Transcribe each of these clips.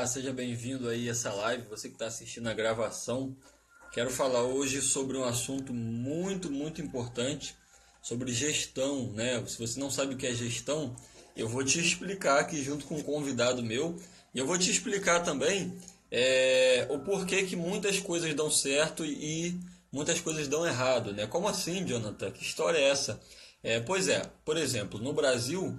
Olá, seja bem-vindo aí a essa live, você que está assistindo a gravação. Quero falar hoje sobre um assunto muito importante, sobre gestão, né? Se você não sabe o que é gestão, eu vou te explicar aqui junto com um convidado meu, e eu vou te explicar também o porquê que muitas coisas dão certo e muitas coisas dão errado, né? Como assim, Jonathan? Que história é essa? Pois é, por exemplo, no Brasil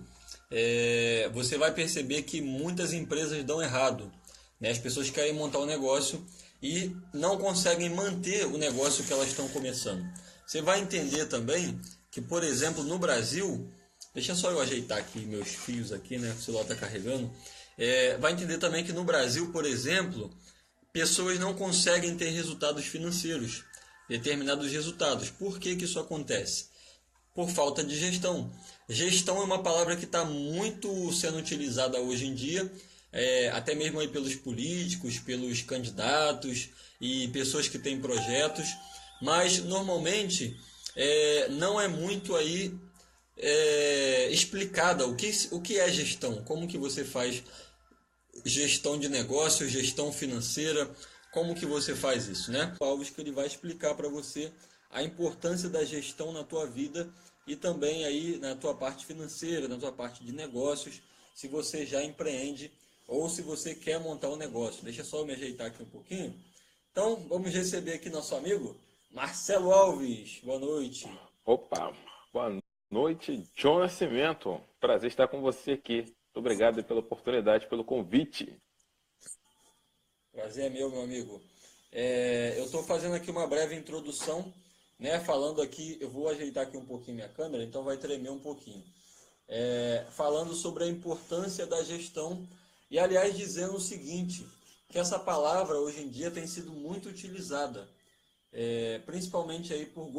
você vai perceber que muitas empresas dão errado, né? As pessoas querem montar um negócio e não conseguem manter o negócio que elas estão começando. Você vai entender também que, por exemplo, no Brasil, deixa só eu ajeitar aqui meus fios aqui, né? Que o celular está carregando. Vai entender também que no Brasil, por exemplo, pessoas não conseguem ter resultados financeiros, determinados resultados. Por que que isso acontece? Por falta de gestão. Gestão é uma palavra que está muito sendo utilizada hoje em dia, até mesmo aí pelos políticos, pelos candidatos e pessoas que têm projetos, mas normalmente não é muito aí explicada o que é gestão, como que você faz gestão de negócio, gestão financeira, como que você faz isso, né? Alves que ele vai explicar para você a importância da gestão na tua vida e também aí na tua parte financeira, na tua parte de negócios, se você já empreende ou se você quer montar um negócio. Deixa só eu me ajeitar aqui um pouquinho. Então, vamos receber aqui nosso amigo Marcelo Alves. Boa noite. Opa, boa noite, John Nascimento. Prazer estar com você aqui. Muito obrigado pela oportunidade, pelo convite. Prazer é meu amigo. Eu estou fazendo aqui uma breve introdução, né? Falando aqui, eu vou ajeitar aqui um pouquinho minha câmera, então vai tremer um pouquinho. Falando sobre a importância da gestão e, aliás, dizendo o seguinte, que essa palavra hoje em dia tem sido muito utilizada, principalmente aí por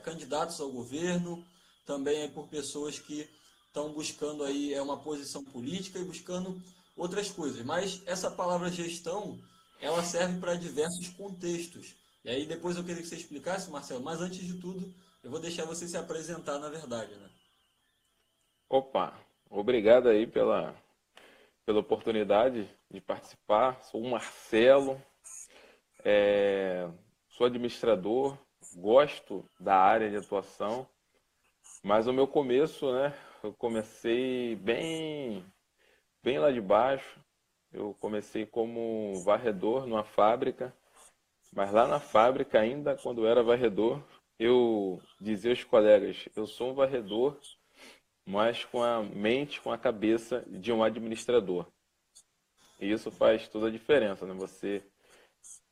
candidatos ao governo, também aí por pessoas que estão buscando aí uma posição política e buscando outras coisas. Mas essa palavra gestão, ela serve para diversos contextos. E aí depois eu queria que você explicasse, Marcelo, mas antes de tudo, eu vou deixar você se apresentar na verdade, né? Opa, obrigado aí pela oportunidade de participar. Sou o Marcelo, sou administrador, gosto da área de atuação, mas o meu começo, né? Eu comecei bem lá de baixo. Eu comecei como varredor numa fábrica. Mas lá na fábrica, ainda quando eu era varredor, eu dizia aos colegas, eu sou um varredor, mas com a mente, com a cabeça de um administrador. E isso faz toda a diferença, né? Você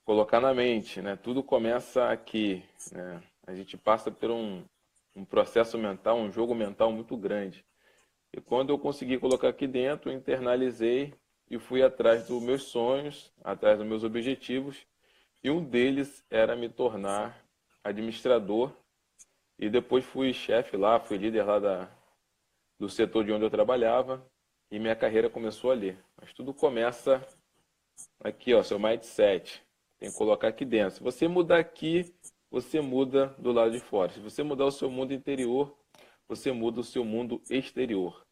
colocar na mente, né? Tudo começa aqui, né? A gente passa por um processo mental, um jogo mental muito grande. E quando eu consegui colocar aqui dentro, eu internalizei e fui atrás dos meus sonhos, atrás dos meus objetivos. E um deles era me tornar administrador. E depois fui chefe lá, fui líder lá do setor de onde eu trabalhava. E minha carreira começou ali. Mas tudo começa aqui, ó, seu mindset. Tem que colocar aqui dentro. Se você mudar aqui, você muda do lado de fora. Se você mudar o seu mundo interior, você muda o seu mundo exterior.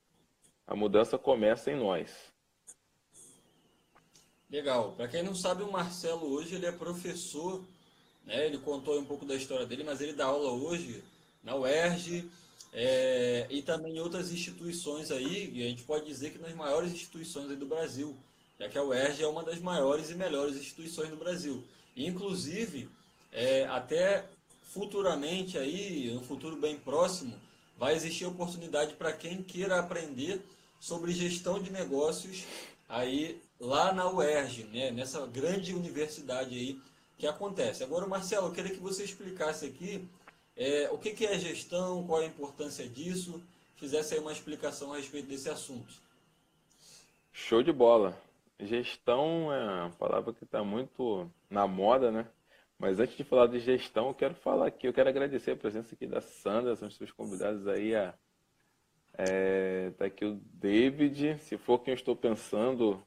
A mudança começa em nós. Legal. Para quem não sabe, o Marcelo hoje ele é professor, né? Ele contou aí um pouco da história dele, mas ele dá aula hoje na UERJ, e também em outras instituições aí, e a gente pode dizer que nas maiores instituições aí do Brasil, já que a UERJ é uma das maiores e melhores instituições do Brasil. E, inclusive, até futuramente aí, no futuro bem próximo, vai existir oportunidade para quem queira aprender sobre gestão de negócios aí lá na UERJ, né? Nessa grande universidade aí que acontece. Agora, Marcelo, eu queria que você explicasse aqui o que que é gestão, qual é a importância disso, fizesse aí uma explicação a respeito desse assunto. Show de bola. Gestão é uma palavra que está muito na moda, né? Mas antes de falar de gestão, eu quero falar aqui, eu quero agradecer a presença aqui da Sandra, são os seus convidados aí. Tá aqui o David, se for quem eu estou pensando,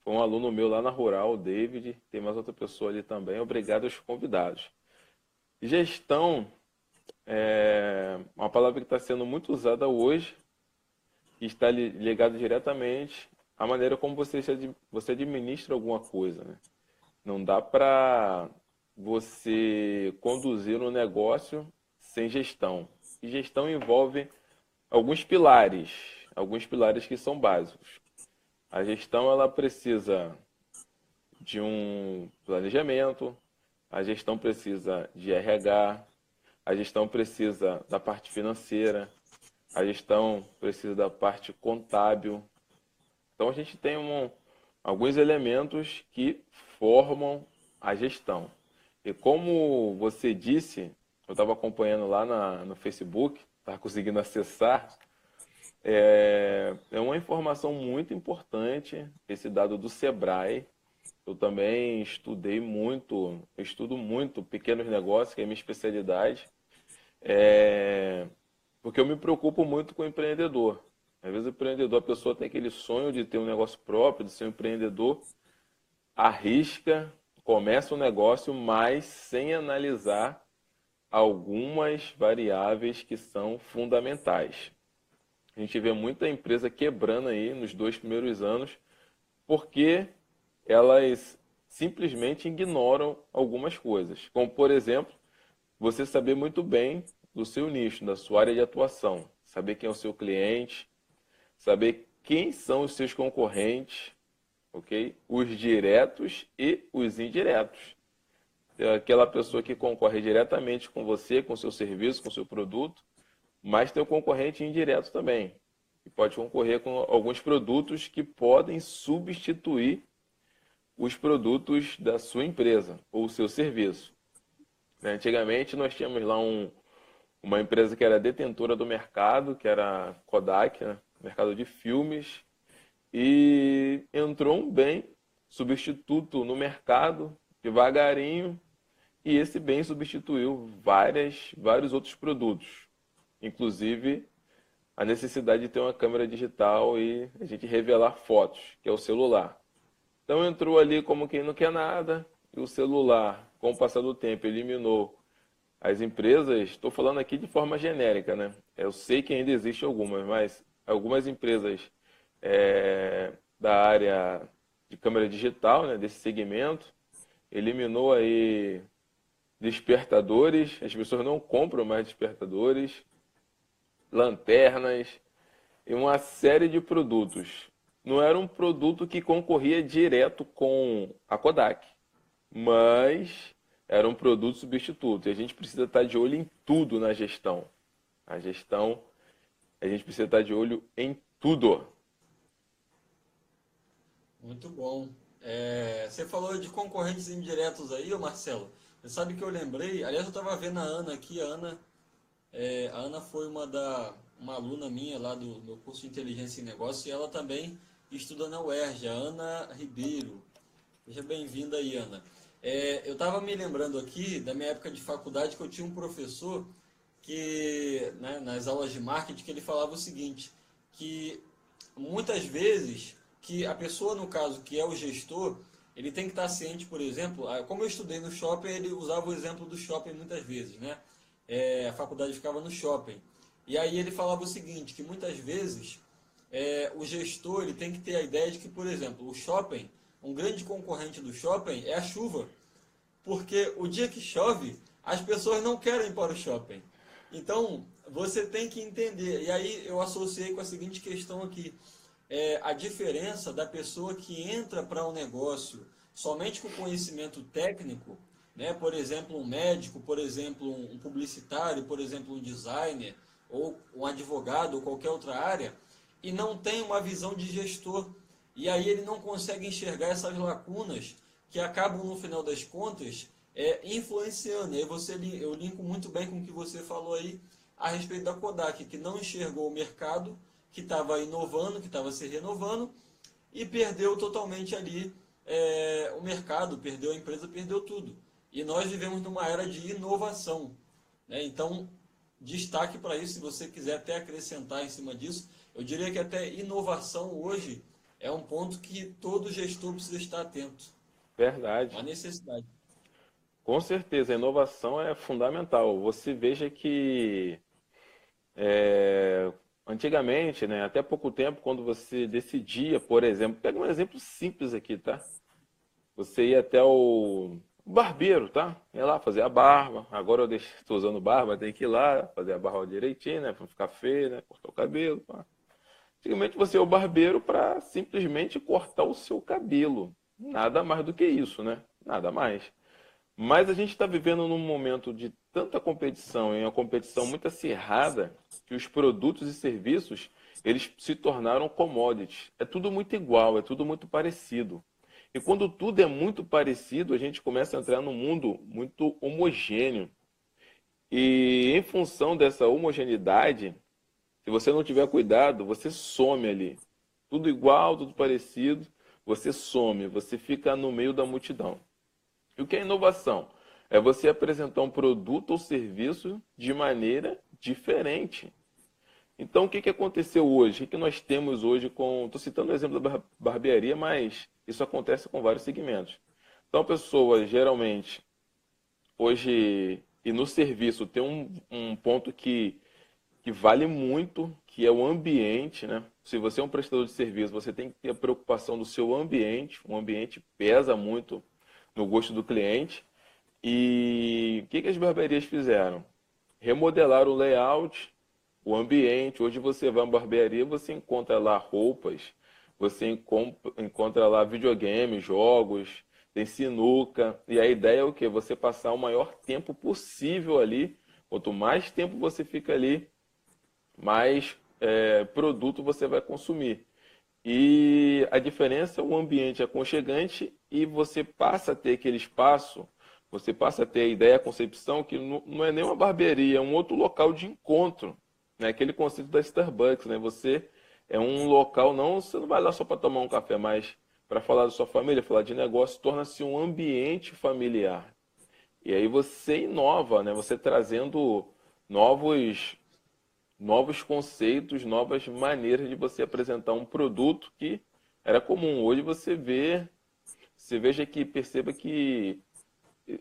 foi um aluno meu lá na Rural, o David, tem mais outra pessoa ali também. Obrigado aos convidados. Gestão é uma palavra que está sendo muito usada hoje e está ligada diretamente a maneira como você administra alguma coisa, né? Não dá para você conduzir um negócio sem gestão. E gestão envolve alguns pilares que são básicos. A gestão ela precisa de um planejamento, a gestão precisa de RH, a gestão precisa da parte financeira, a gestão precisa da parte contábil. Então a gente tem alguns elementos que formam a gestão. E como você disse, eu estava acompanhando lá no Facebook, estava conseguindo acessar, é uma informação muito importante esse dado do Sebrae. Eu também estudo muito pequenos negócios, que é a minha especialidade, porque eu me preocupo muito com o empreendedor. Às vezes o empreendedor, a pessoa tem aquele sonho de ter um negócio próprio, de ser um empreendedor, arrisca, começa um negócio, mas sem analisar algumas variáveis que são fundamentais. A gente vê muita empresa quebrando aí nos 2 primeiros anos, porque elas simplesmente ignoram algumas coisas. Como, por exemplo, você saber muito bem do seu nicho, da sua área de atuação, saber quem é o seu cliente, saber quem são os seus concorrentes, ok? Os diretos e os indiretos. É aquela pessoa que concorre diretamente com você, com o seu serviço, com o seu produto, mas tem o concorrente indireto também, que pode concorrer com alguns produtos que podem substituir os produtos da sua empresa ou o seu serviço. Antigamente nós tínhamos lá uma empresa que era detentora do mercado, que era a Kodak, né? Mercado de filmes, e entrou um bem substituto no mercado, devagarinho, e esse bem substituiu vários outros produtos, inclusive a necessidade de ter uma câmera digital e a gente revelar fotos, que é o celular. Então entrou ali como quem não quer nada, e o celular, com o passar do tempo, eliminou as empresas. Estou falando aqui de forma genérica, né? Eu sei que ainda existe algumas, mas algumas empresas da área de câmera digital, né, desse segmento, eliminou aí despertadores, as pessoas não compram mais despertadores, lanternas e uma série de produtos. Não era um produto que concorria direto com a Kodak, mas era um produto substituto. E a gente precisa estar de olho em tudo na gestão. A gestão, a gente precisa estar de olho em tudo. Muito bom. Você falou de concorrentes indiretos aí, ô Marcelo. Você sabe que eu lembrei, aliás, eu estava vendo a Ana aqui, a Ana foi uma aluna minha lá do meu curso de Inteligência e Negócio e ela também estuda na UERJ, a Ana Ribeiro. Seja bem-vinda aí, Ana. Eu estava me lembrando aqui da minha época de faculdade que eu tinha um professor que, né, nas aulas de marketing, que ele falava o seguinte, que muitas vezes que a pessoa, no caso, que é o gestor, ele tem que estar ciente, por exemplo, como eu estudei no shopping, ele usava o exemplo do shopping muitas vezes, né? A faculdade ficava no shopping. E aí ele falava o seguinte, que muitas vezes o gestor ele tem que ter a ideia de que, por exemplo, o shopping, um grande concorrente do shopping é a chuva. Porque o dia que chove, as pessoas não querem ir para o shopping. Então, você tem que entender. E aí eu associei com a seguinte questão aqui. A diferença da pessoa que entra para um negócio somente com conhecimento técnico, né? Por exemplo, um médico, por exemplo, um publicitário, por exemplo, um designer, ou um advogado, ou qualquer outra área, e não tem uma visão de gestor. E aí ele não consegue enxergar essas lacunas que acabam, no final das contas, influenciando. E aí eu linko muito bem com o que você falou aí a respeito da Kodak, que não enxergou o mercado, que estava inovando, que estava se renovando, e perdeu totalmente ali o mercado, perdeu a empresa, perdeu tudo. E nós vivemos numa era de inovação, né? Então, destaque para isso, se você quiser até acrescentar em cima disso, eu diria que até inovação hoje é um ponto que todo gestor precisa estar atento. Verdade. Uma necessidade. Com certeza, a inovação é fundamental. Você veja que antigamente, né, até pouco tempo, quando você decidia, por exemplo, pega um exemplo simples aqui, tá? Você ia até o barbeiro, tá? Ia lá fazer a barba. Agora eu estou usando barba, tem que ir lá fazer a barba direitinho, né? Pra não ficar feio, né? Cortar o cabelo, pá. Antigamente você ia ao barbeiro para simplesmente cortar o seu cabelo. Nada mais do que isso, né? Nada mais. Mas a gente está vivendo num momento de tanta competição, e uma competição muito acirrada, que os produtos e serviços, eles se tornaram commodities. É tudo muito igual, é tudo muito parecido. E quando tudo é muito parecido, a gente começa a entrar num mundo muito homogêneo. E em função dessa homogeneidade, se você não tiver cuidado, você some ali. Tudo igual, tudo parecido, você some, você fica no meio da multidão. E o que é inovação? É você apresentar um produto ou serviço de maneira diferente. Então, o que aconteceu hoje? O que nós temos hoje com. Estou citando o exemplo da barbearia, mas isso acontece com vários segmentos. Então, a pessoa geralmente, hoje, e no serviço, tem um ponto que vale muito, que é o ambiente, né? Se você é um prestador de serviço, você tem que ter a preocupação do seu ambiente. O ambiente pesa muito no gosto do cliente. E o que as barbearias fizeram? Remodelaram o layout, o ambiente. Hoje você vai à barbearia, você encontra lá roupas, você encontra lá videogames, jogos, tem sinuca. E a ideia é o quê? Você passar o maior tempo possível ali. Quanto mais tempo você fica ali, mais produto você vai consumir. E a diferença é o ambiente aconchegante e você passa a ter aquele espaço, você passa a ter a ideia, a concepção que não é nem uma barbearia, é um outro local de encontro, né? Aquele conceito da Starbucks, né? Você é um local, não, você não vai lá só para tomar um café, mas para falar da sua família, falar de negócio, torna-se um ambiente familiar. E aí você inova, né? Você trazendo novos novos conceitos, novas maneiras de você apresentar um produto que era comum. Hoje você veja que perceba que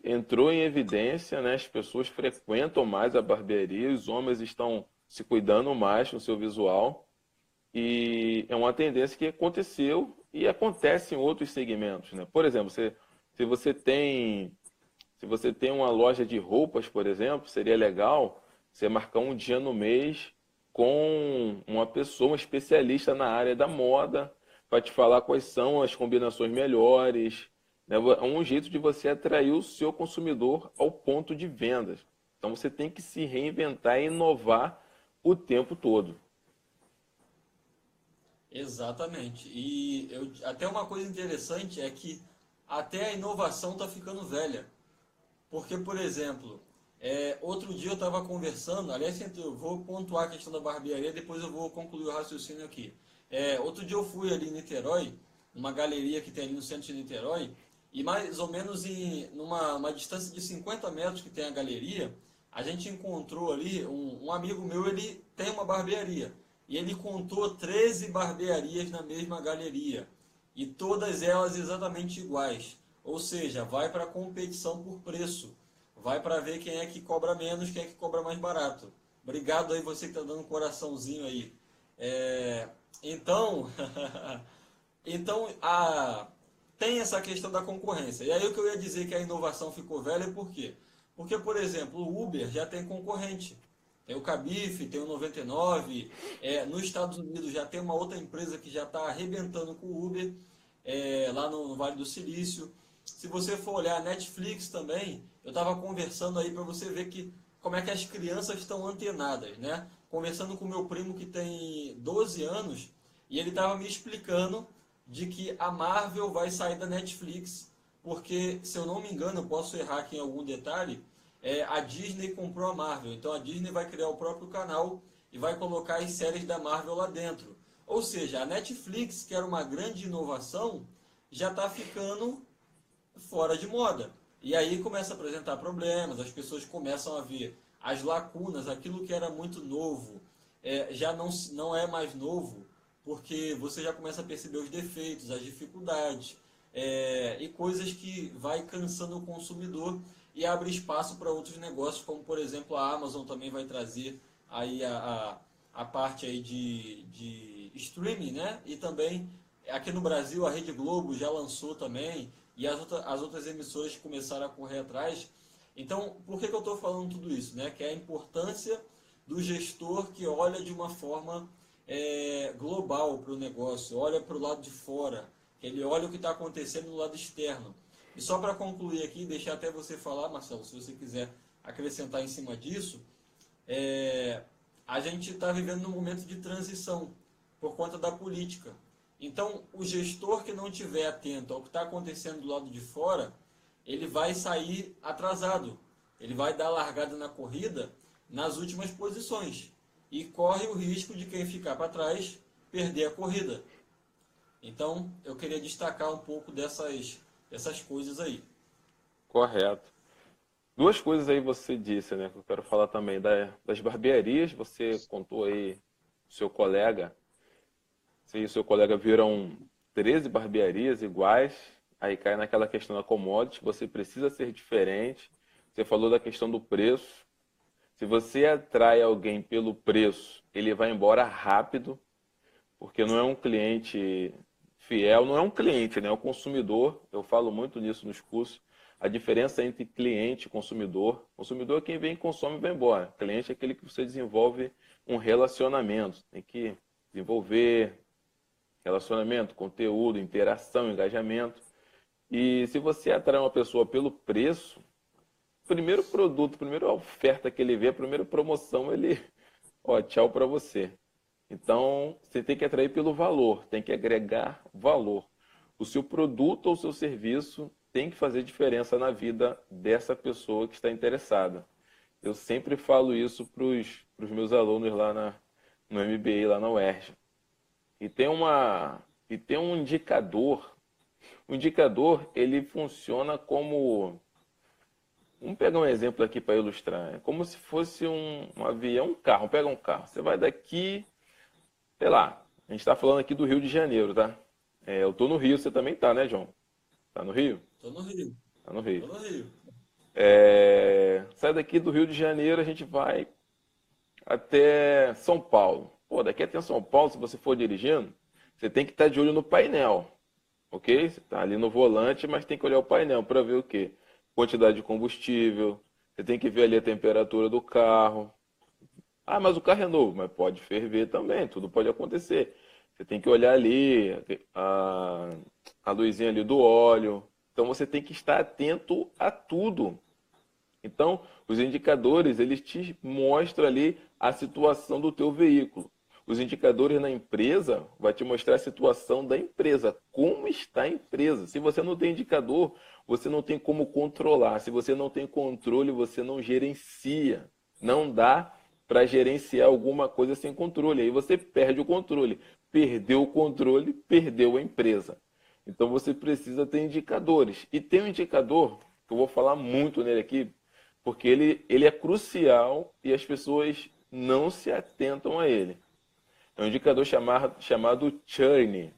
entrou em evidência, né? As pessoas frequentam mais a barbearia, os homens estão se cuidando mais no seu visual e é uma tendência que aconteceu e acontece em outros segmentos, né? Por exemplo, se você tem se você tem uma loja de roupas, por exemplo, seria legal você marcar um dia no mês com uma pessoa, um especialista na área da moda, para te falar quais são as combinações melhores. Né? É um jeito de você atrair o seu consumidor ao ponto de vendas. Então você tem que se reinventar e inovar o tempo todo. Exatamente. Até uma coisa interessante é que até a inovação está ficando velha. Porque, por exemplo, outro dia eu estava conversando, aliás, eu vou pontuar a questão da barbearia, depois eu vou concluir o raciocínio aqui. Outro dia eu fui ali em Niterói, numa galeria que tem ali no centro de Niterói, e mais ou menos numa uma distância de 50 metros que tem a galeria, a gente encontrou ali, um amigo meu, ele tem uma barbearia, e ele contou 13 barbearias na mesma galeria, e todas elas exatamente iguais. Ou seja, vai para a competição por preço. Vai para ver quem é que cobra menos, quem é que cobra mais barato. Obrigado aí você que está dando um coraçãozinho aí. Então, então tem essa questão da concorrência. E aí o que eu ia dizer que a inovação ficou velha é por quê? Porque, por exemplo, o Uber já tem concorrente. Tem o Cabify, tem o 99. Nos Estados Unidos já tem uma outra empresa que já está arrebentando com o Uber, lá no Vale do Silício. Se você for olhar a Netflix também, eu estava conversando aí para você ver como é que as crianças estão antenadas, né? Conversando com meu primo que tem 12 anos, e ele estava me explicando de que a Marvel vai sair da Netflix, porque, se eu não me engano, eu posso errar aqui em algum detalhe, a Disney comprou a Marvel, então a Disney vai criar o próprio canal e vai colocar as séries da Marvel lá dentro. Ou seja, a Netflix, que era uma grande inovação, já está ficando fora de moda. E aí começa a apresentar problemas, as pessoas começam a ver as lacunas, aquilo que era muito novo, já não é mais novo, porque você já começa a perceber os defeitos, as dificuldades, e coisas que vai cansando o consumidor e abre espaço para outros negócios, como por exemplo a Amazon também vai trazer aí a parte aí de streaming, né? E também aqui no Brasil a Rede Globo já lançou também, e as outras emissoras começaram a correr atrás. Então, por que eu estou falando tudo isso? Né? Que é a importância do gestor que olha de uma forma global para o negócio, olha para o lado de fora, ele olha o que está acontecendo no lado externo. E só para concluir aqui, deixar até você falar, Marcelo, se você quiser acrescentar em cima disso, a gente está vivendo num momento de transição por conta da política. Então, o gestor que não estiver atento ao que está acontecendo do lado de fora, ele vai sair atrasado. Ele vai dar largada na corrida nas últimas posições. E corre o risco de quem ficar para trás perder a corrida. Então, eu queria destacar um pouco dessas coisas aí. Correto. Duas coisas aí você disse, né? Que eu quero falar também das barbearias. Você contou aí seu colega. Se o seu colega viram 13 barbearias iguais, aí cai naquela questão da commodity, você precisa ser diferente. Você falou da questão do preço. Se você atrai alguém pelo preço, ele vai embora rápido, porque não é um cliente fiel, não é um cliente, né? É um consumidor. Eu falo muito nisso nos cursos. A diferença entre cliente e consumidor. Consumidor é quem vem, consome e vai embora. Cliente é aquele que você desenvolve um relacionamento. Tem que desenvolver relacionamento, conteúdo, interação, engajamento. E se você atrai uma pessoa pelo preço, primeiro produto, primeira oferta que ele vê, a primeira promoção, ele, ó, tchau para você. Então, você tem que atrair pelo valor, tem que agregar valor. O seu produto ou o seu serviço tem que fazer diferença na vida dessa pessoa que está interessada. Eu sempre falo isso para os meus alunos lá no MBA, lá na UERJ. E tem um indicador. O indicador, ele funciona como... Vamos pegar um exemplo aqui para ilustrar. É como se fosse um avião, um carro. Pega um carro. Você vai daqui, sei lá, a gente está falando aqui do Rio de Janeiro, tá? Eu tô no Rio, você também tá, né, João? Tá no Rio? Tô no Rio. Tá no Rio. Tô no Rio. Sai daqui do Rio de Janeiro, a gente vai até São Paulo. Pô, daqui até São Paulo, se você for dirigindo, você tem que estar de olho no painel, ok? Você está ali no volante, mas tem que olhar o painel para ver o quê? Quantidade de combustível, você tem que ver ali a temperatura do carro. Ah, mas o carro é novo, mas pode ferver também, tudo pode acontecer. Você tem que olhar ali a luzinha ali do óleo. Então você tem que estar atento a tudo. Então, os indicadores, eles te mostram ali a situação do teu veículo. Os indicadores na empresa vai te mostrar a situação da empresa, como está a empresa. Se você não tem indicador, você não tem como controlar. Se você não tem controle, você não gerencia. Não dá para gerenciar alguma coisa sem controle. Aí você perde o controle. Perdeu o controle, perdeu a empresa. Então você precisa ter indicadores. E tem um indicador, que eu vou falar muito nele aqui, porque ele é crucial e as pessoas não se atentam a ele. É um indicador chamado churn.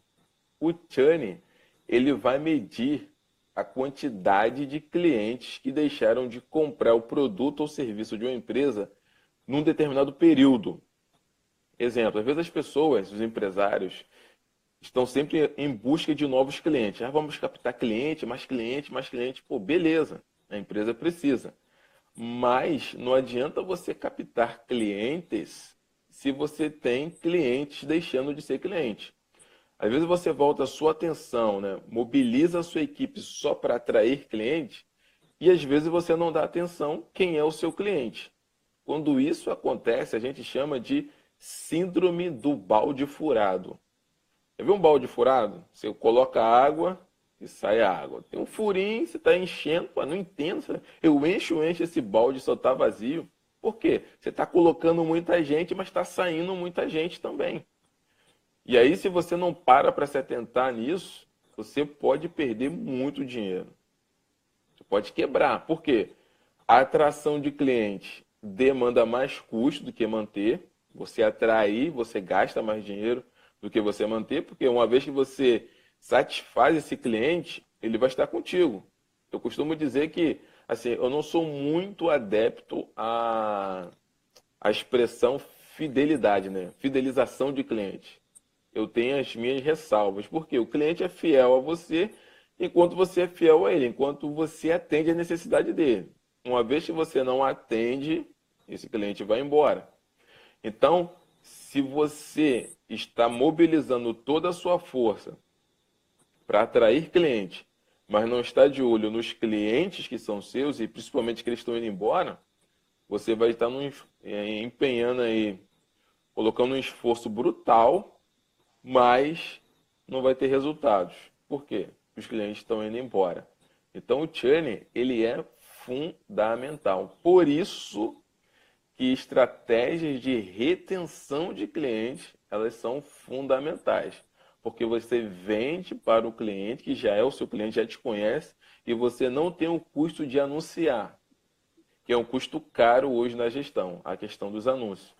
O churn, ele vai medir a quantidade de clientes que deixaram de comprar o produto ou serviço de uma empresa num determinado período. Exemplo, às vezes as pessoas, os empresários, estão sempre em busca de novos clientes. Vamos captar cliente, mais cliente, mais cliente. Pô, beleza, a empresa precisa. Mas não adianta você captar clientes se você tem clientes deixando de ser cliente. Às vezes você volta a sua atenção, né? Mobiliza a sua equipe só para atrair cliente e às vezes você não dá atenção quem é o seu cliente. Quando isso acontece, a gente chama de síndrome do balde furado. Já viu um balde furado? Você coloca água e sai a água. Tem um furinho, você está enchendo, pô, não entendo. Eu encho esse balde só está vazio. Por quê? Você está colocando muita gente, mas está saindo muita gente também. E aí, se você não para se atentar nisso, você pode perder muito dinheiro. Você pode quebrar. Por quê? A atração de cliente demanda mais custo do que manter. Você atrair, você gasta mais dinheiro do que você manter, porque uma vez que você satisfaz esse cliente, ele vai estar contigo. Eu costumo dizer que assim, eu não sou muito adepto à expressão fidelidade, né? Fidelização de cliente. Eu tenho as minhas ressalvas, porque o cliente é fiel a você enquanto você é fiel a ele, enquanto você atende a necessidade dele. Uma vez que você não atende, esse cliente vai embora. Então, se você está mobilizando toda a sua força para atrair cliente, mas não está de olho nos clientes que são seus e principalmente que eles estão indo embora, você vai estar empenhando aí, colocando um esforço brutal, mas não vai ter resultados. Por quê? Os clientes estão indo embora. Então o churn, ele é fundamental. Por isso que estratégias de retenção de clientes, elas são fundamentais. Porque você vende para o cliente, que já é o seu cliente, já te conhece, e você não tem o custo de anunciar, que é um custo caro hoje na gestão, a questão dos anúncios.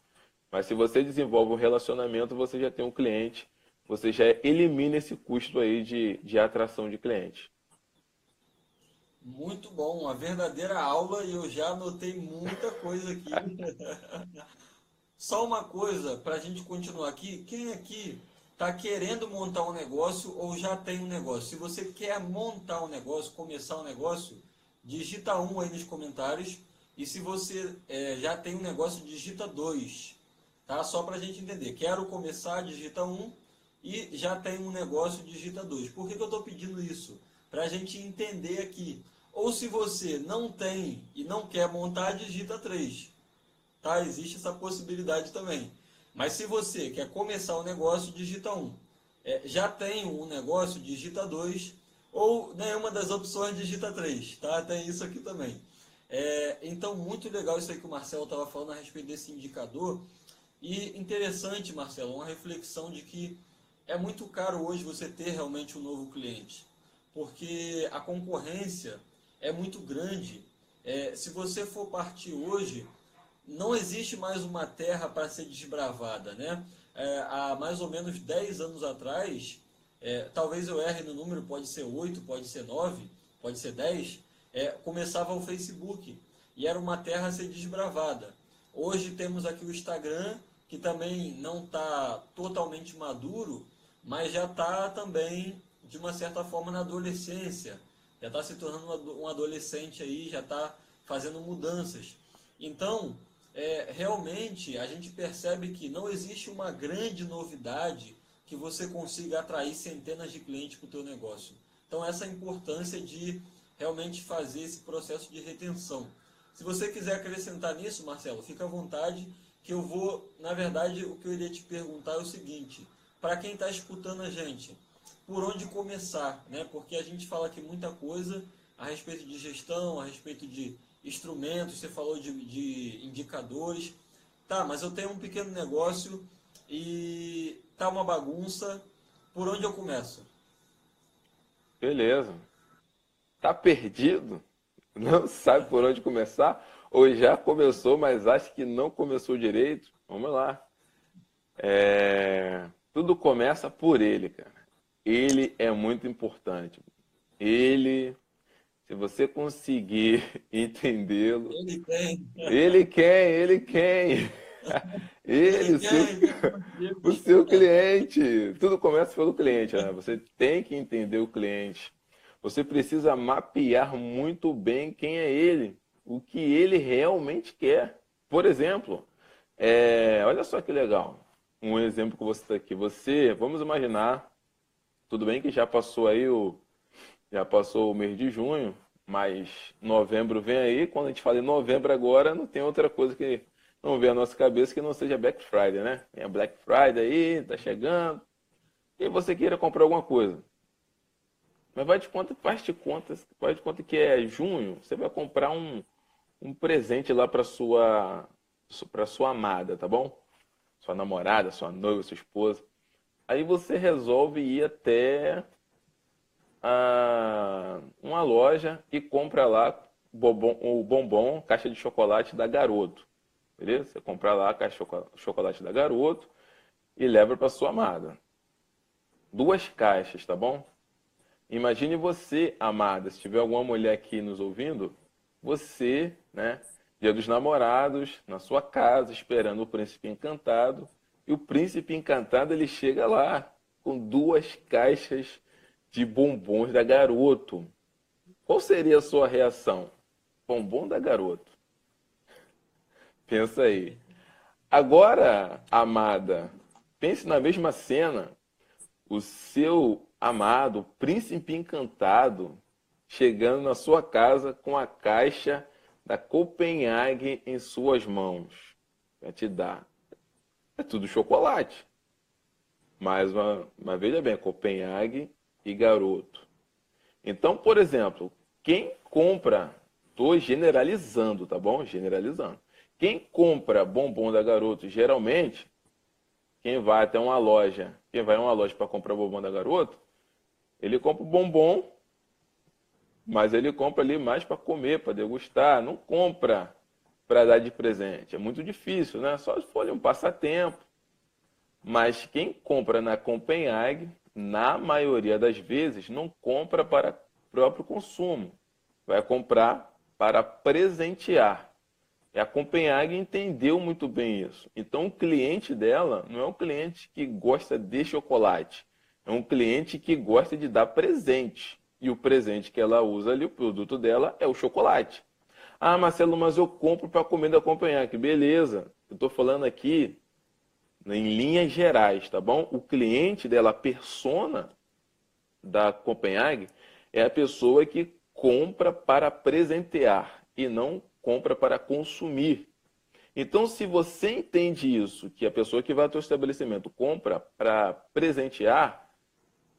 Mas se você desenvolve um relacionamento, você já tem um cliente, você já elimina esse custo aí de atração de cliente. Muito bom, uma verdadeira aula e eu já anotei muita coisa aqui. Só uma coisa para a gente continuar aqui. Quem aqui está querendo montar um negócio ou já tem um negócio? Se você quer montar um negócio, começar um negócio, digita um aí nos comentários. E se você já tem um negócio, digita 2. Tá? Só para a gente entender. Quero começar, digita um. E já tem um negócio, digita 2. Por que eu estou pedindo isso? Para a gente entender aqui. Ou se você não tem e não quer montar, digita 3. Tá? Existe essa possibilidade também. Mas se você quer começar um negócio, digita 1. Já tem um negócio, digita 2. Ou nenhuma das opções, digita 3. Tá? Tem isso aqui também. Então, muito legal isso aí que o Marcelo estava falando a respeito desse indicador. E interessante, Marcelo, uma reflexão de que é muito caro hoje você ter realmente um novo cliente. Porque a concorrência é muito grande. Se você for partir hoje, não existe mais uma terra para ser desbravada, né? Há mais ou menos 10 anos atrás, talvez eu erre no número, pode ser 8, pode ser 9, pode ser 10, começava o Facebook e era uma terra a ser desbravada. Hoje temos aqui o Instagram, que também não está totalmente maduro, mas já está também, de uma certa forma, na adolescência. Já está se tornando um adolescente aí, já está fazendo mudanças. Então, realmente, a gente percebe que não existe uma grande novidade que você consiga atrair centenas de clientes para o teu negócio. Então, essa é a importância de realmente fazer esse processo de retenção. Se você quiser acrescentar nisso, Marcelo, fica à vontade, que eu vou, na verdade, o que eu iria te perguntar é o seguinte, para quem está escutando a gente, por onde começar, né? Porque a gente fala aqui muita coisa a respeito de gestão, a respeito de instrumentos, você falou de indicadores. Tá, mas eu tenho um pequeno negócio e tá uma bagunça, por onde eu começo? Beleza. Tá perdido? Não sabe por onde começar? Ou já começou, mas acha que não começou direito? Vamos lá. Tudo começa por ele, cara. Ele é muito importante. Ele, se você conseguir entendê-lo, Ele tem, ele quem? Ele, ele tem, meu o Deus. seu cliente. Tudo começa pelo cliente, né? Você tem que entender o cliente. Você precisa mapear muito bem quem é ele, o que ele realmente quer. Por exemplo, olha só que legal. Um exemplo que você está aqui. Vamos imaginar, tudo bem que já passou o mês de junho, mas novembro vem aí. Quando a gente fala em novembro agora, não tem outra coisa que não vem à nossa cabeça que não seja Black Friday, né? Tem a Black Friday aí, tá chegando. E você queira comprar alguma coisa. Mas faz de conta que é junho, você vai comprar um presente lá para sua amada, tá bom? Sua namorada, sua noiva, sua esposa. Aí você resolve ir até uma loja e compra lá o bombom, caixa de chocolate da Garoto. Beleza? Você compra lá a caixa de chocolate da Garoto e leva para sua amada. 2 caixas, tá bom? Imagine você, amada, se tiver alguma mulher aqui nos ouvindo, você, né, Dia dos Namorados, na sua casa, esperando o príncipe encantado. E o príncipe encantado, ele chega lá com 2 caixas de bombons da Garoto. Qual seria a sua reação? Bombom da Garoto. Pensa aí. Agora, amada, pense na mesma cena. O seu amado príncipe encantado chegando na sua casa com a caixa da Copenhague em suas mãos. Vai te dar. É tudo chocolate. Mas veja bem, Copenhague e Garoto. Então, por exemplo, quem compra, estou generalizando, tá bom? Generalizando. Quem compra bombom da Garoto, geralmente, quem vai até uma loja, quem vai a uma loja para comprar bombom da Garoto, ele compra o bombom, mas ele compra ali mais para comer, para degustar, não compra para dar de presente. É muito difícil, né? Só se for um passatempo. Mas quem compra na Copenhague, na maioria das vezes, não compra para próprio consumo. Vai comprar para presentear. E a Copenhague entendeu muito bem isso. Então, o cliente dela não é um cliente que gosta de chocolate. É um cliente que gosta de dar presente. E o presente que ela usa ali, o produto dela, é o chocolate. Ah, Marcelo, mas eu compro para comer da Copenhague. Beleza. Eu estou falando aqui em linhas gerais, tá bom? O cliente dela, a persona da Copenhague, é a pessoa que compra para presentear e não compra para consumir. Então, se você entende isso, que a pessoa que vai ao seu estabelecimento compra para presentear,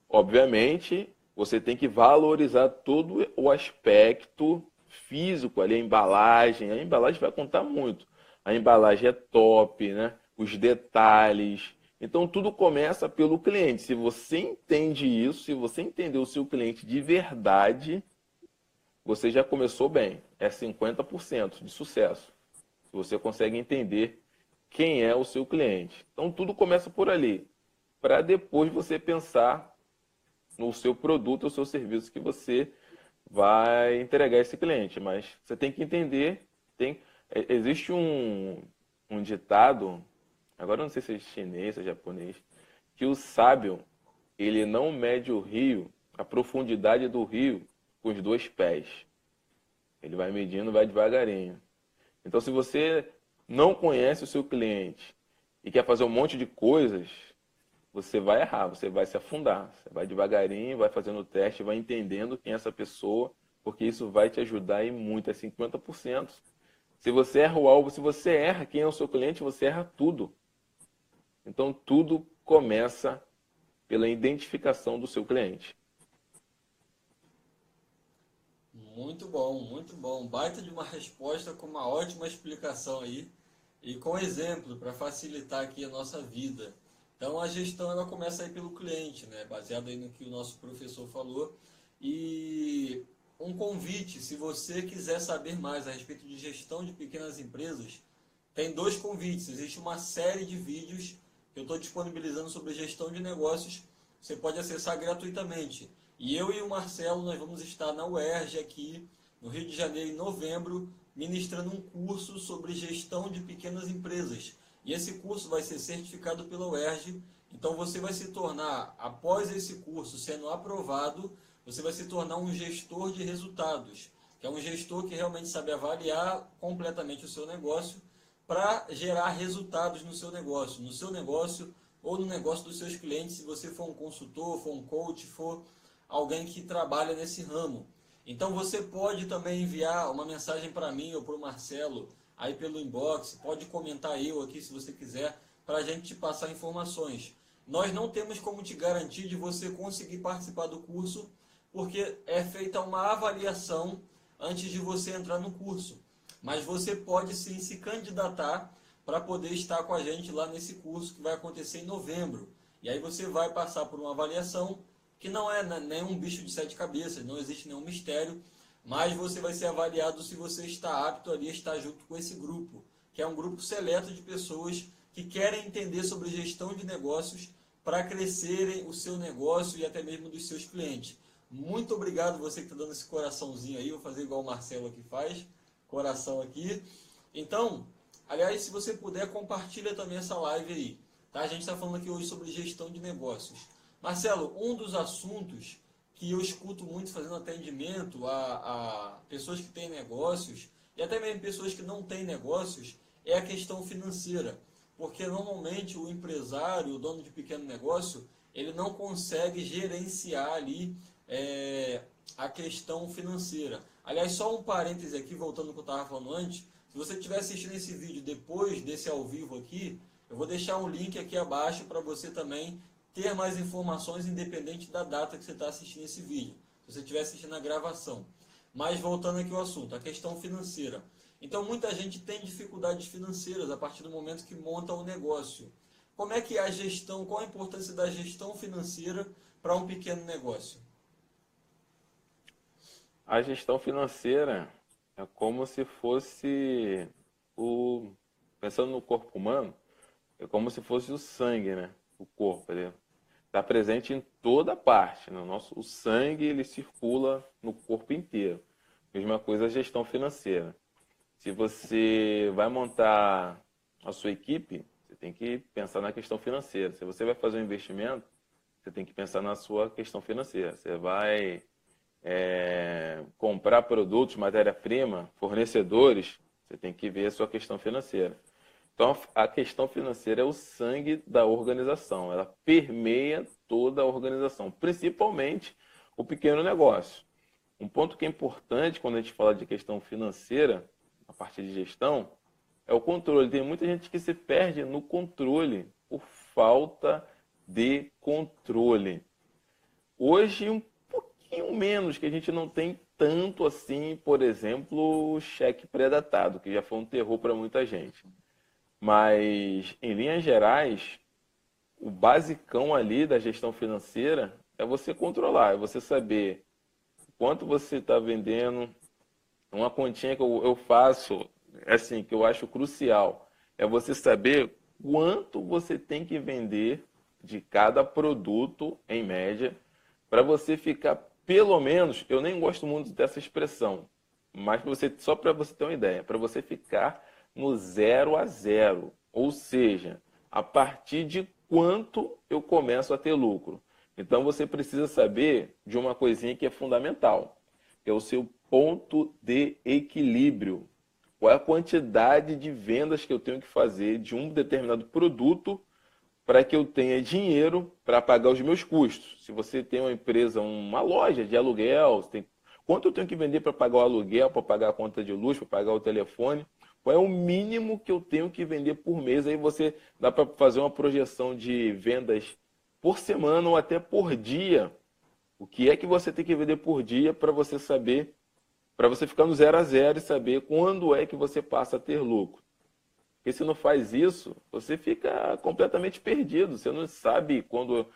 obviamente, você tem que valorizar todo o aspecto físico ali, a embalagem. A embalagem vai contar muito. A embalagem é top, né? Os detalhes. Então, tudo começa pelo cliente. Se você entende isso, se você entender o seu cliente de verdade, você já começou bem. É 50% de sucesso. Se você consegue entender quem é o seu cliente. Então, tudo começa por ali. Para depois você pensar no seu produto ou seu serviço que você vai entregar a esse cliente. Mas você tem que entender. Existe um ditado, agora eu não sei se é chinês, se é japonês, que o sábio, ele não mede o rio, a profundidade do rio, com os 2 pés. Ele vai medindo, vai devagarinho. Então, se você não conhece o seu cliente e quer fazer um monte de coisas, você vai errar, você vai se afundar. Você vai devagarinho, vai fazendo o teste, vai entendendo quem é essa pessoa, porque isso vai te ajudar e muito, é 50%. Se você erra o alvo, se você erra quem é o seu cliente, você erra tudo. Então, tudo começa pela identificação do seu cliente. Muito bom, muito bom. Baita de uma resposta com uma ótima explicação aí e com exemplo para facilitar aqui a nossa vida. Então a gestão ela começa aí pelo cliente, né? Baseado aí no que o nosso professor falou. E um convite, se você quiser saber mais a respeito de gestão de pequenas empresas, tem 2 convites. Existe uma série de vídeos que eu estou disponibilizando sobre gestão de negócios. Você pode acessar gratuitamente. E eu e o Marcelo, nós vamos estar na UERJ aqui, no Rio de Janeiro, em novembro, ministrando um curso sobre gestão de pequenas empresas. E esse curso vai ser certificado pela UERJ. Então você vai se tornar, após esse curso sendo aprovado, você vai se tornar um gestor de resultados, que é um gestor que realmente sabe avaliar completamente o seu negócio para gerar resultados no seu negócio ou no negócio dos seus clientes, se você for um consultor, for um coach, for alguém que trabalha nesse ramo. Então você pode também enviar uma mensagem para mim ou para o Marcelo, aí pelo inbox, pode comentar eu aqui se você quiser, para a gente te passar informações. Nós não temos como te garantir de você conseguir participar do curso, porque é feita uma avaliação antes de você entrar no curso. Mas você pode sim se candidatar para poder estar com a gente lá nesse curso que vai acontecer em novembro. E aí você vai passar por uma avaliação que não é nenhum bicho de 7 cabeças, não existe nenhum mistério, mas você vai ser avaliado se você está apto ali a estar junto com esse grupo, que é um grupo seleto de pessoas que querem entender sobre gestão de negócios para crescerem o seu negócio e até mesmo dos seus clientes. Muito obrigado você que está dando esse coraçãozinho aí, vou fazer igual o Marcelo aqui faz, coração aqui. Então, aliás, se você puder, compartilha também essa live aí. Tá? A gente está falando aqui hoje sobre gestão de negócios. Marcelo, um dos assuntos que eu escuto muito fazendo atendimento a pessoas que têm negócios e até mesmo pessoas que não têm negócios é a questão financeira. Porque normalmente o empresário, o dono de pequeno negócio, ele não consegue gerenciar ali a questão financeira. Aliás, só um parêntese aqui, voltando ao que eu estava falando antes. Se você estiver assistindo esse vídeo depois desse ao vivo aqui, eu vou deixar um link aqui abaixo para você também ter mais informações independente da data que você está assistindo esse vídeo. Se você estiver assistindo a gravação. Mas voltando aqui ao assunto, a questão financeira. Então muita gente tem dificuldades financeiras a partir do momento que monta um negócio. Como é que é a gestão, qual a importância da gestão financeira para um pequeno negócio? A gestão financeira é como se fosse pensando no corpo humano, é como se fosse o sangue, né? O corpo, ele está presente em toda parte. O sangue, ele circula no corpo inteiro. Mesma coisa a gestão financeira. Se você vai montar a sua equipe, você tem que pensar na questão financeira. Se você vai fazer um investimento, você tem que pensar na sua questão financeira. Você vai comprar produtos, matéria-prima, fornecedores, você tem que ver a sua questão financeira. Então, a questão financeira é o sangue da organização. Ela permeia toda a organização, principalmente o pequeno negócio. Um ponto que é importante quando a gente fala de questão financeira, a parte de gestão, é o controle. Tem muita gente que se perde no controle por falta de controle. Hoje, um pouquinho menos, que a gente não tem tanto assim, por exemplo, o cheque pré-datado, que já foi um terror para muita gente. Mas, em linhas gerais, o basicão ali da gestão financeira é você controlar, é você saber quanto você está vendendo. Uma continha que eu faço, assim, que eu acho crucial, é você saber quanto você tem que vender de cada produto, em média, para você ficar, pelo menos, eu nem gosto muito dessa expressão, mas só para você ter uma ideia, para você ficar no 0 a 0, ou seja, a partir de quanto eu começo a ter lucro. Então você precisa saber de uma coisinha que é fundamental, que é o seu ponto de equilíbrio. Qual é a quantidade de vendas que eu tenho que fazer de um determinado produto para que eu tenha dinheiro para pagar os meus custos. Se você tem uma empresa, uma loja de aluguel, quanto eu tenho que vender para pagar o aluguel, para pagar a conta de luz, para pagar o telefone? Qual é o mínimo que eu tenho que vender por mês? Aí você dá para fazer uma projeção de vendas por semana ou até por dia. O que é que você tem que vender por dia para você saber, para você ficar no 0 a 0 e saber quando é que você passa a ter lucro. Porque se não faz isso, você fica completamente perdido. Você não sabe quando...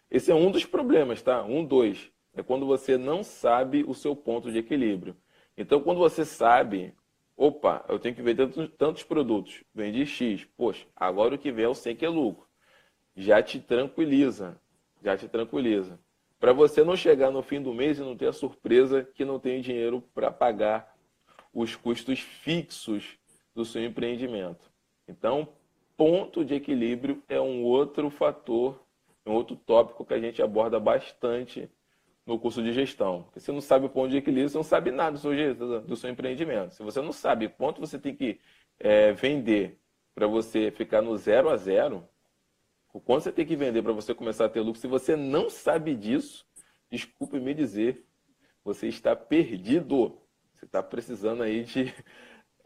Esse é um dos problemas, tá? Dois. É quando você não sabe o seu ponto de equilíbrio. Então, quando você sabe, opa, eu tenho que vender tantos produtos, vendi X, poxa, agora o que vem eu sei que é lucro. Já te tranquiliza, já te tranquiliza. Para você não chegar no fim do mês e não ter a surpresa que não tem dinheiro para pagar os custos fixos do seu empreendimento. Então, ponto de equilíbrio é um outro fator, um outro tópico que a gente aborda bastante no curso de gestão. Porque se você não sabe o ponto de equilíbrio, você não sabe nada do seu empreendimento. Se você não sabe quanto você tem que vender para você ficar no 0 a 0, o quanto você tem que vender para você começar a ter lucro, se você não sabe disso, desculpe me dizer, você está perdido. Você está precisando aí de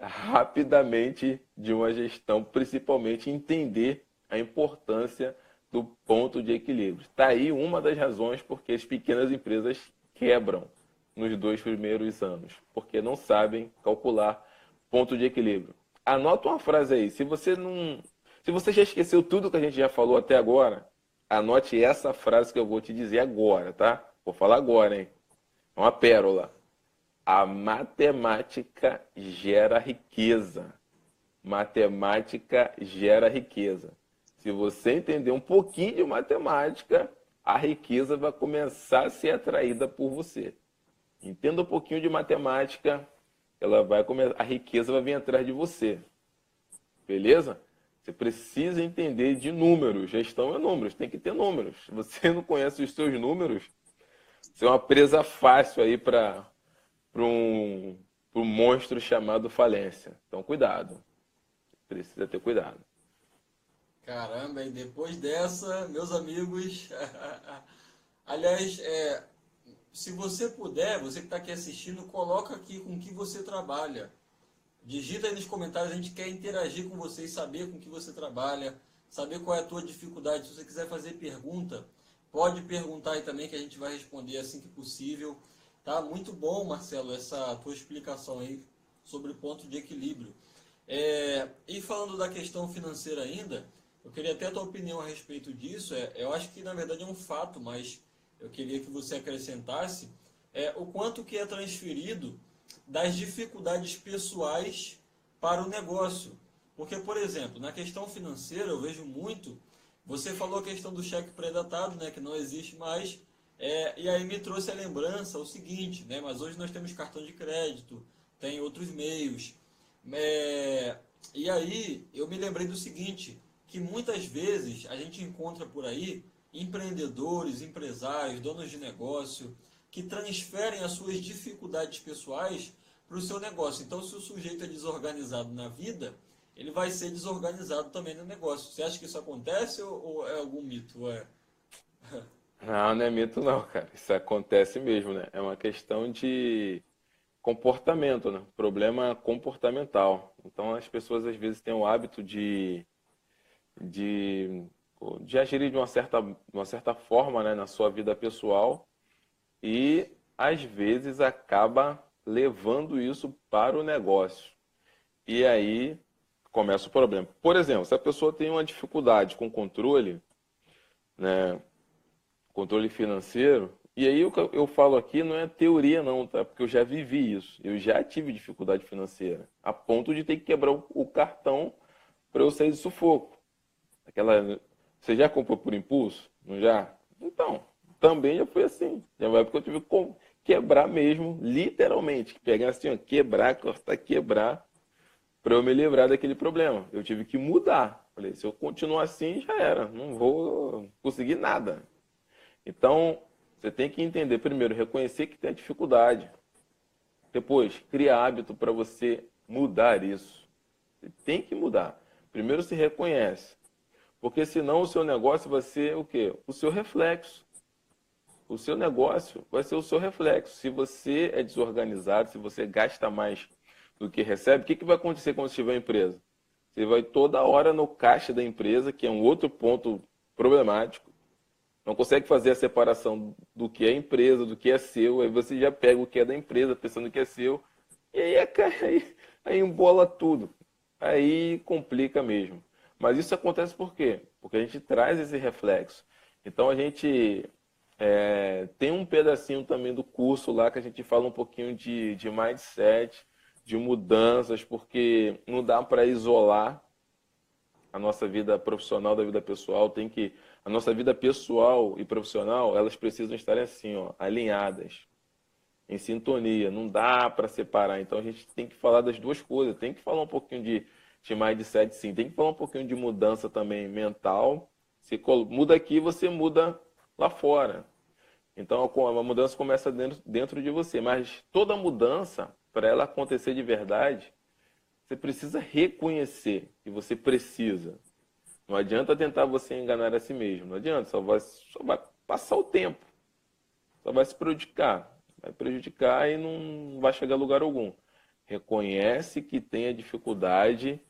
rapidamente de uma gestão, principalmente entender a importância do ponto de equilíbrio. Está aí uma das razões porque as pequenas empresas quebram nos 2 primeiros anos, porque não sabem calcular ponto de equilíbrio. Anota uma frase aí, se você já esqueceu tudo que a gente já falou até agora, anote essa frase que eu vou te dizer agora, tá? Vou falar agora, hein? É uma pérola. A matemática gera riqueza. Matemática gera riqueza. Se você entender um pouquinho de matemática, a riqueza vai começar a ser atraída por você. Entenda um pouquinho de matemática ela vai começar, a riqueza vai vir atrás de você. Beleza? Você precisa entender de números. Gestão é números, tem que ter números. Se você não conhece os seus números, você é uma presa fácil aí para um monstro chamado falência. Então, cuidado. Precisa ter cuidado. Caramba, e depois dessa, meus amigos, aliás, se você puder, você que está aqui assistindo, coloca aqui com que você trabalha. Digita aí nos comentários, a gente quer interagir com você e saber com que você trabalha, saber qual é a tua dificuldade. Se você quiser fazer pergunta, pode perguntar aí também que a gente vai responder assim que possível. Tá? Muito bom, Marcelo, essa tua explicação aí sobre o ponto de equilíbrio. E falando da questão financeira ainda, eu queria até a tua opinião a respeito disso. Eu acho que na verdade é um fato, mas eu queria que você acrescentasse o quanto que é transferido das dificuldades pessoais para o negócio. Porque, por exemplo, na questão financeira eu vejo muito, você falou a questão do cheque pré-datado, né, que não existe mais, e aí me trouxe a lembrança o seguinte, né, mas hoje nós temos cartão de crédito, tem outros meios, e aí eu me lembrei do seguinte, que muitas vezes a gente encontra por aí empreendedores, empresários, donos de negócio, que transferem as suas dificuldades pessoais para o seu negócio. Então, se o sujeito é desorganizado na vida, ele vai ser desorganizado também no negócio. Você acha que isso acontece ou é algum mito? Não, não é mito não, cara. Isso acontece mesmo, né? É uma questão de comportamento, né? Problema comportamental. Então, as pessoas às vezes têm o hábito de, de agir de uma certa forma, né, na sua vida pessoal e às vezes acaba levando isso para o negócio. E aí começa o problema. Por exemplo, se a pessoa tem uma dificuldade com controle, né, controle financeiro, e aí o que eu falo aqui não é teoria não, tá? Porque eu já vivi isso. Eu já tive dificuldade financeira, a ponto de ter que quebrar o cartão para eu sair do sufoco. Você já comprou por impulso? Não já? Então, também já foi assim. Já vai porque eu tive que quebrar mesmo, literalmente, pegar assim, ó, quebrar, cortar, quebrar, para eu me livrar daquele problema. Eu tive que mudar. Falei, se eu continuar assim, já era, não vou conseguir nada. Então, você tem que entender primeiro, reconhecer que tem dificuldade. Depois, criar hábito para você mudar isso. Você tem que mudar. Primeiro se reconhece. Porque senão o seu negócio vai ser o quê? O seu reflexo. O seu negócio vai ser o seu reflexo. Se você é desorganizado, se você gasta mais do que recebe, o que vai acontecer quando você tiver empresa? Você vai toda hora no caixa da empresa, que é um outro ponto problemático. Não consegue fazer a separação do que é empresa, do que é seu. Aí você já pega o que é da empresa, pensando que é seu. E aí embola tudo. Aí complica mesmo. Mas isso acontece por quê? Porque a gente traz esse reflexo. Então a gente tem um pedacinho também do curso lá que a gente fala um pouquinho de mindset, de mudanças, porque não dá para isolar a nossa vida profissional da vida pessoal. A nossa vida pessoal e profissional, elas precisam estar assim, ó, alinhadas, em sintonia. Não dá para separar. Então a gente tem que falar das duas coisas. Tem que falar um pouquinho de mindset, sim. Tem que falar um pouquinho de mudança também mental. Você muda aqui, você muda lá fora. Então a mudança começa dentro de você. Mas toda mudança, para ela acontecer de verdade, você precisa reconhecer que você precisa. Não adianta tentar você enganar a si mesmo. Não adianta, só vai passar o tempo. Só vai se prejudicar. Vai prejudicar e não vai chegar a lugar algum. Reconhece que tem a dificuldade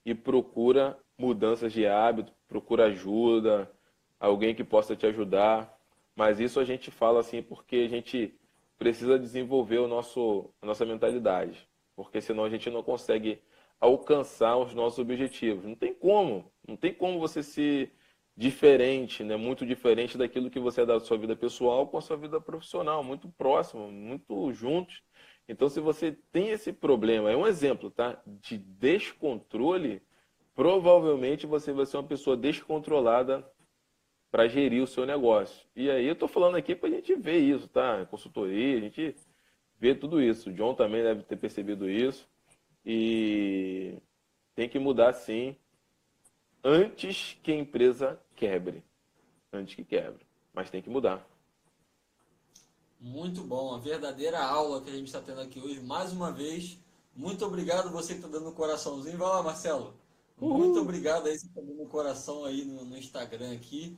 e procura mudanças de hábito, procura ajuda, alguém que possa te ajudar. Mas isso a gente fala assim porque a gente precisa desenvolver a nossa mentalidade. Porque senão a gente não consegue alcançar os nossos objetivos. Não tem como você ser diferente, né? Muito diferente daquilo que você é da sua vida pessoal com a sua vida profissional, muito próximo, muito juntos. Então, se você tem esse problema, é um exemplo, tá? De descontrole, provavelmente você vai ser uma pessoa descontrolada para gerir o seu negócio. E aí eu estou falando aqui para a gente ver isso, tá? Consultoria, a gente vê tudo isso. O John também deve ter percebido isso. E tem que mudar sim, antes que a empresa quebre. Antes que quebre. Mas tem que mudar. Muito bom, uma verdadeira aula que a gente está tendo aqui hoje, mais uma vez. Muito obrigado você que está dando um coraçãozinho. Vai lá, Marcelo. Muito Uhul. obrigado aí, você está dando um coração aí no Instagram aqui.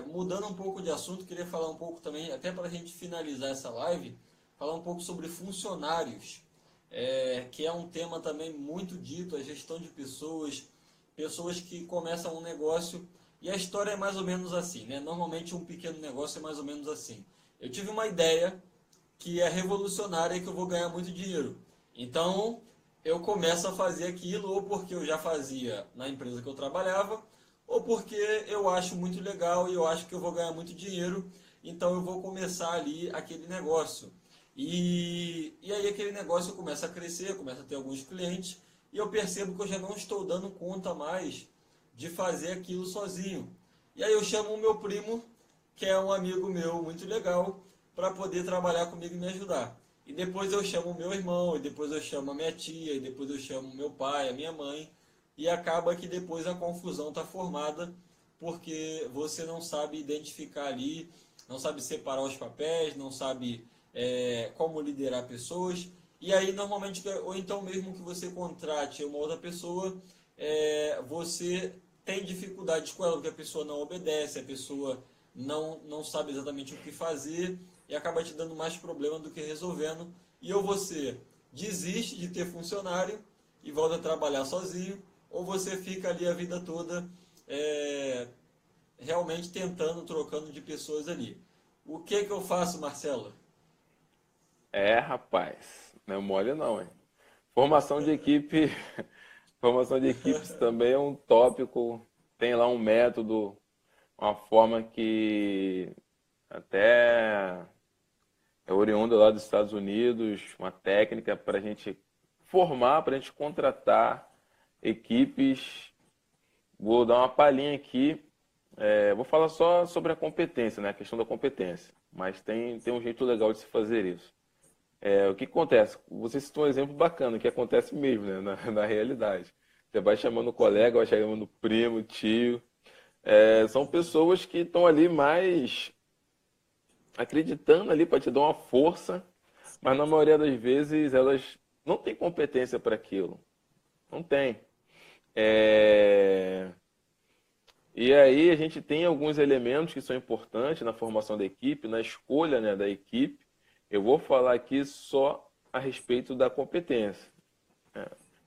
Mudando um pouco de assunto, queria falar um pouco também, até para a gente finalizar essa live, falar um pouco sobre funcionários, que é um tema também muito dito, a gestão de pessoas, pessoas que começam um negócio, e a história é mais ou menos assim, né? Normalmente um pequeno negócio é mais ou menos assim. Eu tive uma ideia que é revolucionária e que eu vou ganhar muito dinheiro. Então, eu começo a fazer aquilo ou porque eu já fazia na empresa que eu trabalhava, ou porque eu acho muito legal e eu acho que eu vou ganhar muito dinheiro, então eu vou começar ali aquele negócio. E aí aquele negócio começa a crescer, começa a ter alguns clientes, e eu percebo que eu já não estou dando conta mais de fazer aquilo sozinho. E aí eu chamo o meu primo, que é um amigo meu muito legal, para poder trabalhar comigo e me ajudar. E depois eu chamo o meu irmão, e depois eu chamo a minha tia, e depois eu chamo o meu pai, a minha mãe, e acaba que depois a confusão está formada, porque você não sabe identificar ali, não sabe separar os papéis, não sabe como liderar pessoas, e aí normalmente, ou então mesmo que você contrate uma outra pessoa, você tem dificuldades com ela, porque a pessoa não obedece, a pessoa não sabe exatamente o que fazer e acaba te dando mais problema do que resolvendo. E ou você desiste de ter funcionário e volta a trabalhar sozinho, ou você fica ali a vida toda realmente tentando, trocando de pessoas ali. O que que eu faço, Marcelo? Rapaz, não é mole não, hein? Formação de equipe, formação de equipes também é um tópico, tem lá um método, uma forma que até é oriunda lá dos Estados Unidos, uma técnica para a gente formar, para a gente contratar equipes. Vou dar uma palhinha aqui. Vou falar só sobre a competência, né? A questão da competência. Mas tem um jeito legal de se fazer isso. O que acontece? Você citou um exemplo bacana, que acontece mesmo, né? Na realidade. Você vai chamando o colega, vai chamando o primo, tio. São pessoas que estão ali mais acreditando ali para te dar uma força, mas na maioria das vezes elas não têm competência para aquilo. Não tem. É, E aí a gente tem alguns elementos que são importantes na formação da equipe, na escolha, né, da equipe. Eu vou falar aqui só a respeito da competência.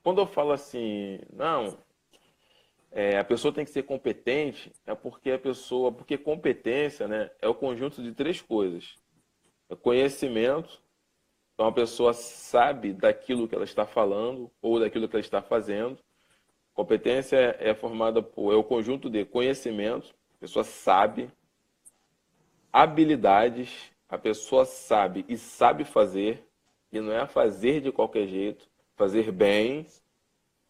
Quando eu falo assim, não, a pessoa tem que ser competente, porque competência, né, é o conjunto de três coisas. É conhecimento, então a pessoa sabe daquilo que ela está falando ou daquilo que ela está fazendo. Competência é o conjunto de conhecimentos, a pessoa sabe, habilidades, a pessoa sabe e sabe fazer, e não é fazer de qualquer jeito, fazer bem,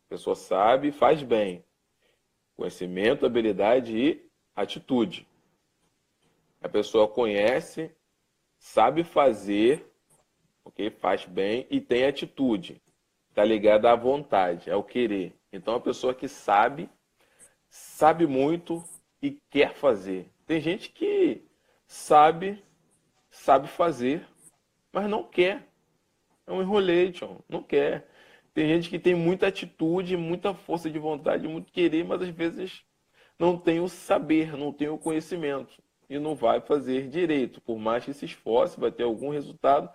a pessoa sabe e faz bem. Conhecimento, habilidade e atitude. A pessoa conhece, sabe fazer, ok? Faz bem e tem atitude. Está ligada à vontade, ao querer. Então, a pessoa que sabe muito e quer fazer. Tem gente que sabe fazer, mas não quer. É um enrolation, não quer. Tem gente que tem muita atitude, muita força de vontade, muito querer, mas às vezes não tem o saber, não tem o conhecimento e não vai fazer direito. Por mais que se esforce, vai ter algum resultado,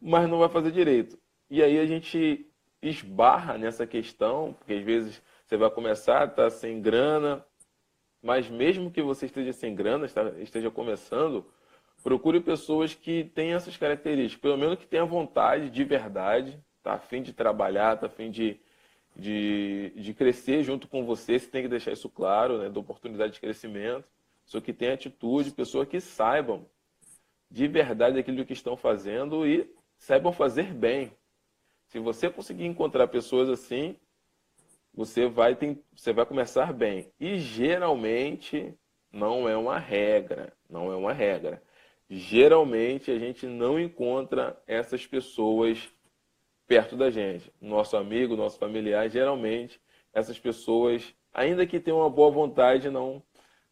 mas não vai fazer direito. E aí a gente esbarra nessa questão, porque às vezes você vai começar, tá sem grana, mas mesmo que você esteja sem grana, esteja começando, procure pessoas que tenham essas características, pelo menos que tenham vontade de verdade, tá a fim de trabalhar, tá a fim de crescer junto com você, você tem que deixar isso claro, né, da oportunidade de crescimento, pessoa que tenha atitude, pessoa que saibam de verdade aquilo que estão fazendo e saibam fazer bem. Se você conseguir encontrar pessoas assim, você vai começar bem. E geralmente não é uma regra, não é uma regra. geralmente a gente não encontra essas pessoas perto da gente. Nosso amigo, nosso familiar, geralmente essas pessoas, ainda que tenham uma boa vontade, não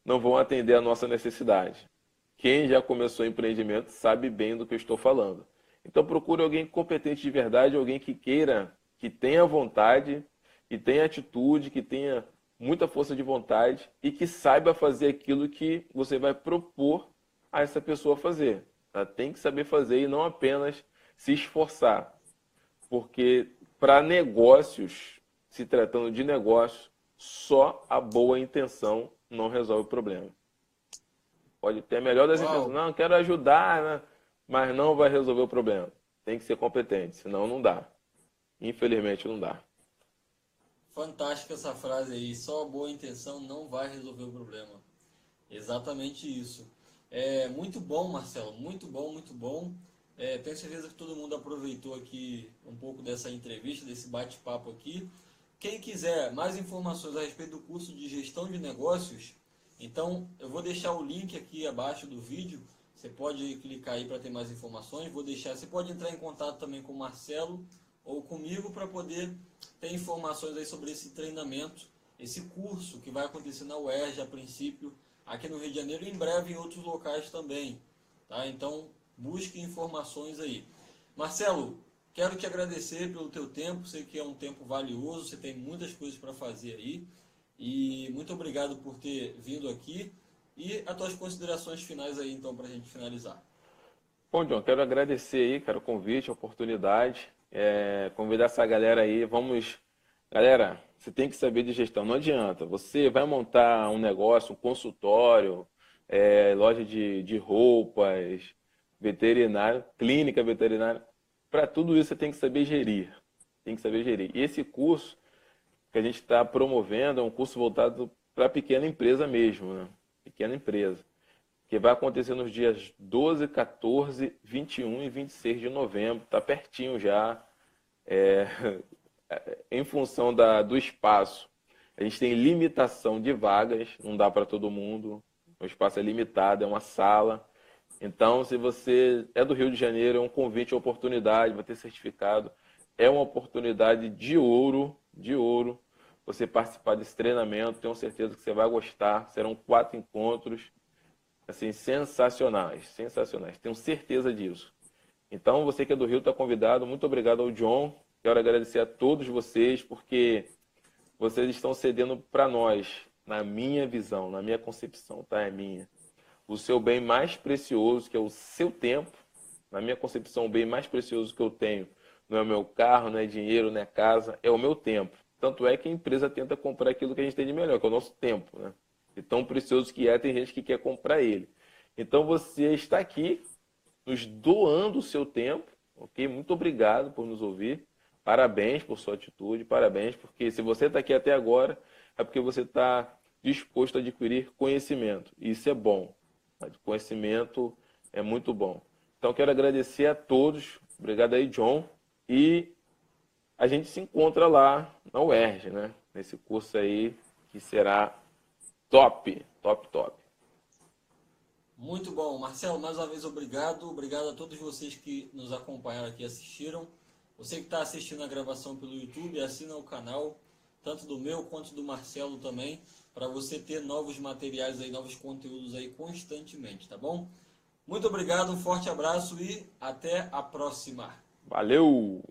vão atender a nossa necessidade. Quem já começou empreendimento sabe bem do que eu estou falando. Então procure alguém competente de verdade, alguém que queira, que tenha vontade, que tenha atitude, que tenha muita força de vontade e que saiba fazer aquilo que você vai propor a essa pessoa fazer. Ela tem que saber fazer e não apenas se esforçar. Porque para negócios, se tratando de negócios, só a boa intenção não resolve o problema. Pode ter a melhor das intenções. Uau, Não, quero ajudar, né? Mas não vai resolver o problema. Tem que ser competente, senão não dá. Infelizmente não dá. fantástica essa frase aí. Só a boa intenção não vai resolver o problema. Exatamente isso. É muito bom, Marcelo. Muito bom, muito bom. Tenho certeza que todo mundo aproveitou aqui um pouco dessa entrevista, desse bate-papo aqui. Quem quiser mais informações a respeito do curso de gestão de negócios, então eu vou deixar o link aqui abaixo do vídeo. Você pode clicar aí para ter mais informações. Vou deixar. Você pode entrar em contato também com o Marcelo ou comigo para poder ter informações aí sobre esse treinamento, esse curso que vai acontecer na UERJ a princípio, aqui no Rio de Janeiro e em breve em outros locais também. Tá? Então busque informações aí. Marcelo, quero te agradecer pelo teu tempo. Sei que é um tempo valioso, você tem muitas coisas para fazer aí. E muito obrigado por ter vindo aqui. E as tuas considerações finais aí, então, para a gente finalizar. Bom, John, quero agradecer aí, cara, o convite, a oportunidade. Convidar essa galera aí. Vamos. Galera, você tem que saber de gestão. Não adianta. Você vai montar um negócio, um consultório, loja de roupas, veterinário, clínica veterinária. Para tudo isso você tem que saber gerir. Tem que saber gerir. E esse curso que a gente está promovendo é um curso voltado para a pequena empresa mesmo, né? Pequena empresa. Que vai acontecer nos dias 12, 14, 21 e 26 de novembro. Está pertinho já. Em função do espaço, a gente tem limitação de vagas, não dá para todo mundo. O espaço é limitado, é uma sala. Então, se você é do Rio de Janeiro, é um convite, é uma oportunidade, vai ter certificado. É uma oportunidade de ouro, você participar desse treinamento. Tenho certeza que você vai gostar. Serão 4 encontros, assim, sensacionais, sensacionais. Tenho certeza disso. Então, você que é do Rio está convidado. Muito obrigado ao John. Quero agradecer a todos vocês, porque vocês estão cedendo para nós, na minha visão, na minha concepção, tá? É minha. O seu bem mais precioso, que é o seu tempo. Na minha concepção, o bem mais precioso que eu tenho não é o meu carro, não é dinheiro, não é casa, é o meu tempo. Tanto é que a empresa tenta comprar aquilo que a gente tem de melhor, que é o nosso tempo, né? E tão precioso que tem gente que quer comprar ele. Então você está aqui nos doando o seu tempo, ok? Muito obrigado por nos ouvir. Parabéns por sua atitude, parabéns, porque se você está aqui até agora, é porque você está disposto a adquirir conhecimento. E isso é bom. Conhecimento é muito bom. Então, quero agradecer a todos. Obrigado aí, John. E a gente se encontra lá na UERJ, né? Nesse curso aí que será top, top, top. Muito bom. Marcelo, mais uma vez obrigado. Obrigado a todos vocês que nos acompanharam aqui e assistiram. Você que está assistindo a gravação pelo YouTube, assina o canal, tanto do meu quanto do Marcelo também, para você ter novos materiais aí, novos conteúdos aí constantemente, tá bom? Muito obrigado, um forte abraço e até a próxima. Valeu!